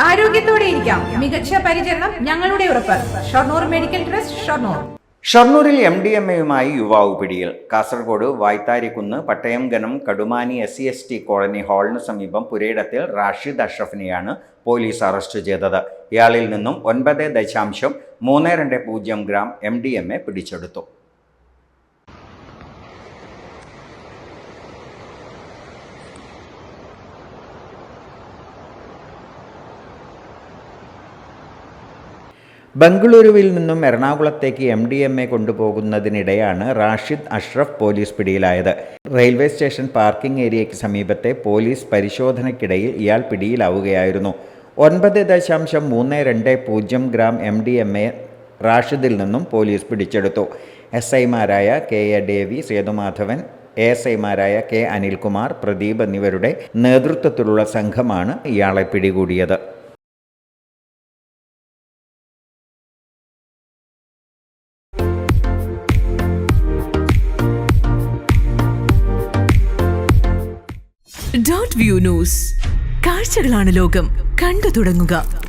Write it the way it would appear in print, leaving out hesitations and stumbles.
ആരോഗ്യത്തോടെ ഇരിക്കാം. മികച്ച പരിചരണം ഞങ്ങളുടെ ഉറപ്പ്. Shoranur medical trust, Shoranur. ഷൊർണൂരിൽ MDMAയുമായി യുവാവ് പിടിയിൽ. കാസർഗോഡ് വായ്ത്താരിക്കുന്ന് പട്ടയംഗനം കടുമാനി SC/ST കോളനി ഹാളിന് സമീപം പുരയിടത്തിൽ റാഷിദ് അഷ്റഫിനെയാണ് പോലീസ് അറസ്റ്റ് ചെയ്തത്. ഇയാളിൽ നിന്നും 9.32 ഗ്രാം MDMA പിടിച്ചെടുത്തു. ബംഗളൂരുവിൽ നിന്നും എറണാകുളത്തേക്ക് MDMA കൊണ്ടുപോകുന്നതിനിടെയാണ് റാഷിദ് അഷ്റഫ് പോലീസ് പിടിയിലായത്. റെയിൽവേ സ്റ്റേഷൻ പാർക്കിംഗ് ഏരിയയ്ക്ക് സമീപത്തെ പോലീസ് പരിശോധനയ്ക്കിടയിൽ ഇയാൾ പിടിയിലാവുകയായിരുന്നു. 9.32 ഗ്രാം MDMA റാഷിദിൽ നിന്നും പോലീസ് പിടിച്ചെടുത്തു. SIമാരായ KA ഡേവി, സേതുമാധവൻ, ASIമാരായ K അനിൽകുമാർ, പ്രദീപ് എന്നിവരുടെ നേതൃത്വത്തിലുള്ള സംഘമാണ് ഇയാളെ പിടികൂടിയത്. .view news. കാഴ്ചകളാണ് ലോകം. കണ്ടു തുടങ്ങുക.